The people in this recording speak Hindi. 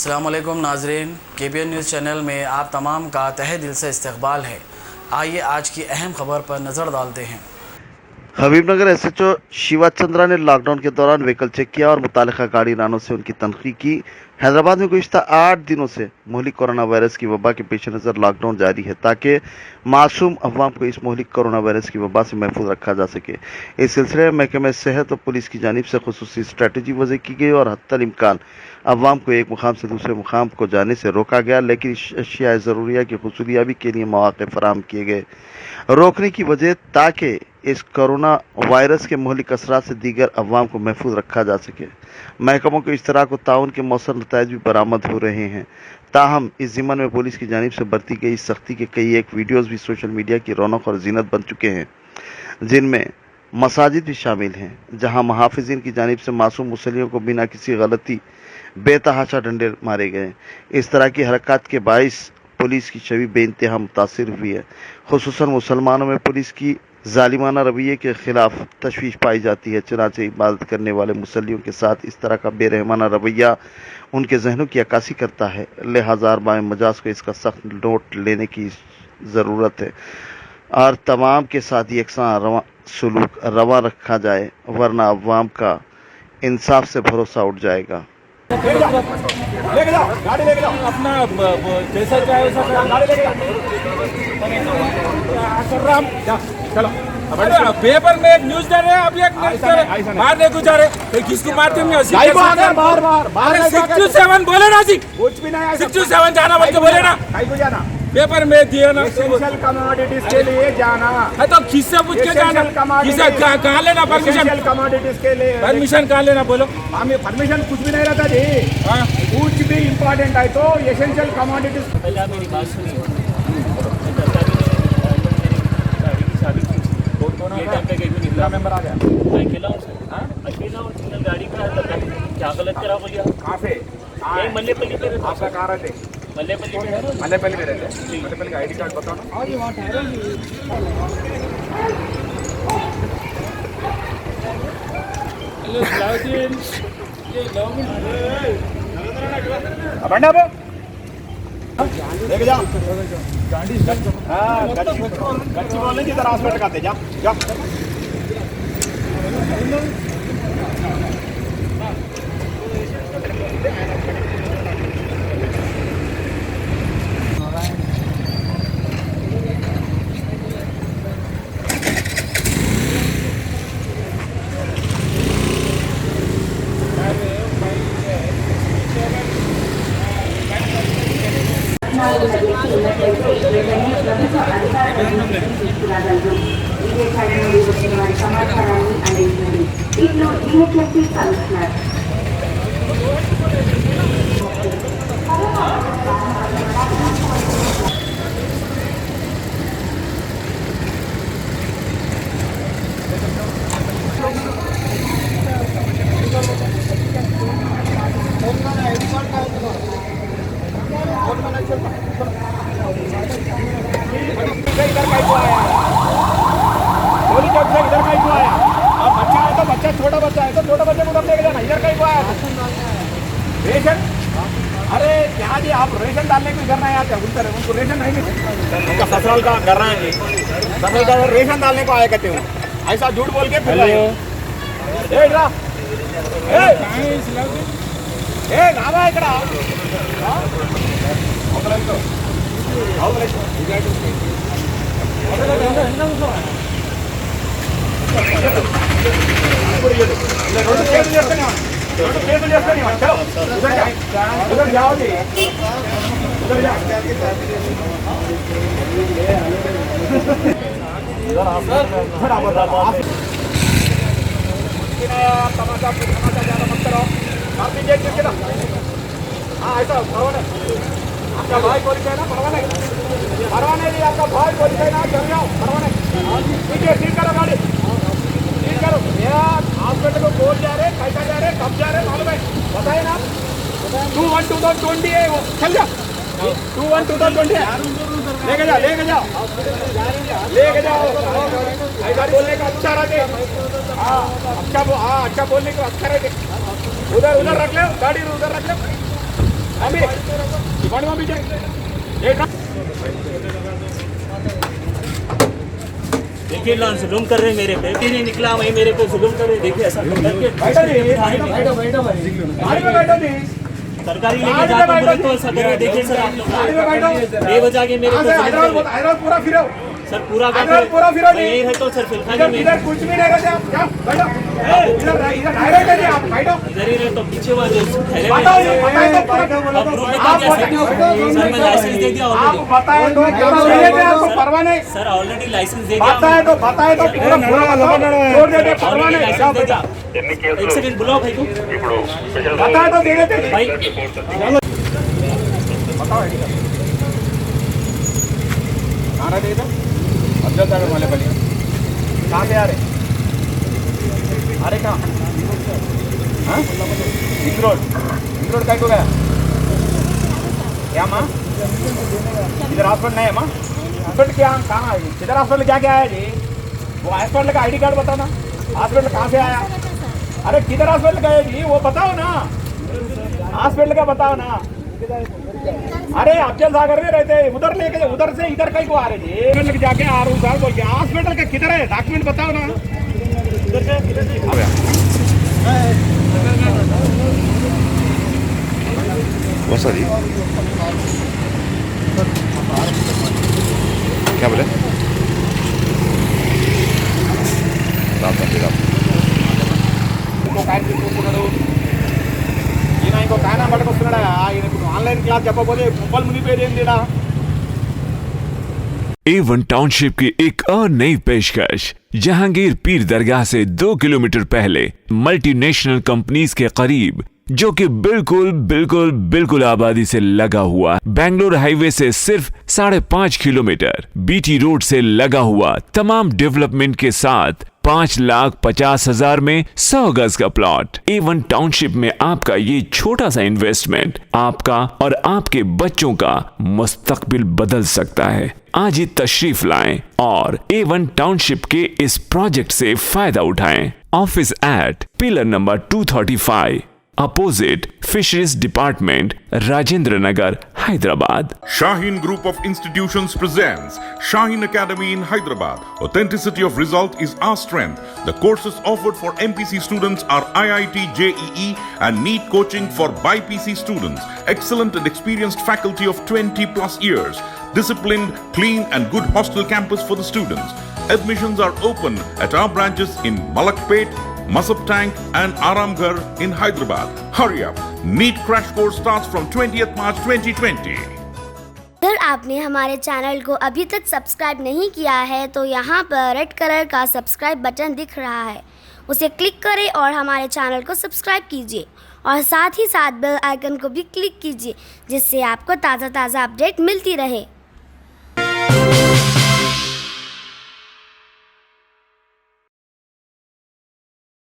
अस्सलामुअलैकुम नाजरीन, KBN न्यूज़ चैनल में आप तमाम का तहे दिल से इस्तकबाल है। आइए आज की अहम खबर पर नज़र डालते हैं। हबीबनगर SHO शिवा चंद्रा ने लॉकडाउन के दौरान व्हीकल चेक किया और मुतालिका गाड़ी रानों से उनकी तनखीह की। हैदराबाद में गुज़िश्ता 8 दिनों से मोहलिक कोरोना वायरस की वबा के पेश नज़र लॉकडाउन जारी है ताकि मासूम अवाम को इस मोहलिक कोरोना वायरस की वबा से महफूज रखा जा सके। इस सिलसिले में महकमे सेहत और पुलिस की जानिब से खुसूसी स्ट्रेटजी वज़ी की गई और हत्तल इम्कान अवाम को एक मुकाम से दूसरे मुकाम को जाने से रोका गया, लेकिन अशिया ज़रूरिया की हुसूलियाबी के लिए मौक़े फराहम किए गए रोकने की वजह ताकि इस कोरोना वायरस के मोहलिक असरात से दीगर अवाम को महफूज रखा जा सके। महकमों के इश्तराक व ताउन के मौसर नताइज भी बरामद हो रहे हैं। ताहम इस ज़िम्मन में पुलिस की जानिब से बरती गई सख्ती के कई एक वीडियोज़ भी सोशल मीडिया की रौनक और जीनत बन चुके हैं, जिनमें मसाजिद भी शामिल हैं, जहां मुहाफ़िज़ीन की जानिब से मासूम मुसल्लियों को बिना किसी गलती बेतहाशा डंडे मारे गए। इस तरह की हरकत के बाइस पुलिस की छवि बेइंतहा मुतासिर हुई है। खुसूसन मुसलमानों में पुलिस की जालिमाना रवैये के खिलाफ तशवीश पाई जाती है। चुनांचे इबादत करने वाले मुसल्लियों के साथ इस तरह का बेरहमाना रवैया उनके जहनों की अक्कासी करता है। लिहाजा बाए मजाज को इसका सख्त नोट लेने की ज़रूरत है और तमाम के साथ यकसा सलूक रवा रखा जाए, वरना अवाम का इंसाफ से भरोसा उठ जाएगा। लेके जाओ गाड़ी लेके जाओ अपना जैसा चाहे वैसा गाड़ी लेके जाओ। चलो पेपर में एक न्यूज दे रहे हैं, अभी एक न्यूज दे रहे हैं, मारने को जा रहे, किसको मारते हैं? 627 बोले ना जी, कुछ भी नहीं, 627 जाना बोल के बोले ना, जाना पेपर में दिया ना, एसेंशियल कमोडिटीज के लिए जाना है तो किससे पूछ के जाना, किससे कहाँ लेना परमिशन? कमोडिटीज के लिए परमिशन कहाँ लेना बोलो? हमें परमिशन कुछ भी नहीं रहता जी, कुछ भी इम्पोर्टेंट है तो एसेंशियल कमोडिटीज। पहले मेरी बात सुनिए, मेंबर आ गया, अकेला अकेला और गाड़ी का क्या गलत करा बोलिए? कहाँ पे? मल्लेपल्ली पे आपका कार है? मल्लेपल्ली में रहते हैं। मल्लेपल्ली का ID कार्ड बताओ ना। लेके जाओ गाड़ी, गच्ची बोलने की तरह हॉस्पिटल का जा जा। సమాచారాన్ని అందించండి. ఇట్లు DHSC కమిషనర్. इधर का ही आया, अब बच्चा है तो बच्चा, छोटा बच्चा है तो छोटा बच्चे को तब लेके जाना। इधर का ही आया रेशन, अरे क्या जी आप रेशन डालने के घर नहीं आते? उनको रेशन नहीं मिलता, उनका ससुराल का घर रहा है, ससुराल का रेशन डालने को आया कहते हो, ऐसा झूठ बोल के फिर नामा इकड़ा उधर जाओ जी, उधर जाओ। तमाशा ज्यादा मत करो, आप दीजिए क्योंकि ना, हाँ ऐसा परवाना, आपका भाई कोई है ना, परवाना नहीं, आपका भाई कोई है ना, चल जाओ परवाना, ठीक है, ठीक करो गाड़ी, ठीक करो। हॉस्पिटल को बोल जा रहे, कैसा जा रहे, कब जा रहे मालूम है? बताए ना, 21/2020 है वो, चल जा 21/2020 है, लेके जाओ लेके जाओ लेके जाओ। ऐसा बोलने का अच्छा रखे, अच्छा बोलने का अच्छा रखे। उधर उधर रख ले गाड़ी, उधर रख ले। अभी इबानी में भी जाए देखिए लॉन्च जुल्म कर रहे हैं मेरे पे, फिर नहीं निकला वही मेरे पे जुल्म कर रहे हैं। देखिए ऐसा करके सरकारी लेके जाते हैं तो ऐसा कर रहे हैं। देखिए सर आप लोग बेवजह के मेरे पे पूरा फिरो सर पूरा पूरा फिरो यही है तो सर फिर इधर कुछ भी नहीं रहते आप क्या बैठो इधर डायरेक्ट है आप बैठो इधर ही रहे तो पीछे वाले थैले में बताओ तो अब प्रूफ बता दिया सर मैं लाइसेंस दे दिया आप ऑलरेडी बताए तो क्या आपको परवाह नहीं सर ऑलरेडी लाइसेंस दे दिया बताए तो पूरा छोड़ देते परवाह नहीं लाइसेंस दे दिया। एक सेकंड बुलाओ भाई को बताए तो दे देते भाई बताओ खाना दे दो अफजल सागर वाले बली कहाँ से आ रहे अरे कहाँ हाँ रिंग रोड कहीं को गया क्या माँ इधर हॉस्पिटल नहीं है माँ हॉस्पिटल क्या कहाँ है इधर हॉस्पिटल क्या क्या है जी वो हॉस्पिटल का आईडी कार्ड बताओ ना हॉस्पिटल कहाँ से आया अरे किधर हॉस्पिटल गए जी वो बताओ ना हॉस्पिटल का बताओ ना अरे अफजल सागर में रहते उधर लेके उधर से इधर कहीं को आ रहे थे लेके जाके आ रहा हूँ साहब बोल के हॉस्पिटल का किधर है डॉक्यूमेंट बताओ ना बस जी क्या बोले ఇంకో కాయన పట్టుకొస్తున్నాడా ఈయనకు ఆన్లైన్ క్లాస్ చెప్పబోతే ముప్పల్ మునిపోయేది ఏం లేడా A1 टाउनशिप की एक और नई पेशकश। जहांगीर पीर दरगाह से 2 किलोमीटर पहले मल्टीनेशनल कंपनीज के करीब, जो कि बिल्कुल आबादी से लगा हुआ, बेंगलोर हाईवे से सिर्फ 5.5 किलोमीटर, बीटी रोड से लगा हुआ, तमाम डेवलपमेंट के साथ 5,50,000 में 100 गज का प्लॉट। A1 टाउनशिप में आपका ये छोटा सा इन्वेस्टमेंट आपका और आपके बच्चों का मुस्तकबिल बदल सकता है। आज ही तशरीफ लाएं और A1 टाउनशिप के इस प्रोजेक्ट से फायदा उठाएं। Office at pillar number 235 opposite fisheries department, Rajendra Nagar, Hyderabad. Shaheen Group of Institutions presents Shaheen Academy in Hyderabad. Authenticity of result is our strength. The courses offered for MPC students are IIT, JEE and NEET coaching for BIPC students. Excellent and experienced faculty of 20 plus years. Disciplined, clean and good hostel campus for the students. Admissions are open at our branches in Malakpet, Masab Tank and Aramghar in Hyderabad. Hurry up. NEET crash course starts from 20th March 2020. अगर आपने हमारे चैनल को अभी तक सब्सक्राइब नहीं किया है तो यहाँ पर रेड कलर का सब्सक्राइब बटन दिख रहा है, उसे क्लिक करें और हमारे चैनल को सब्सक्राइब कीजिए और साथ ही साथ बेल आइकन को भी क्लिक कीजिए जिससे आपको ताज़ा अपडेट मिलती रहे।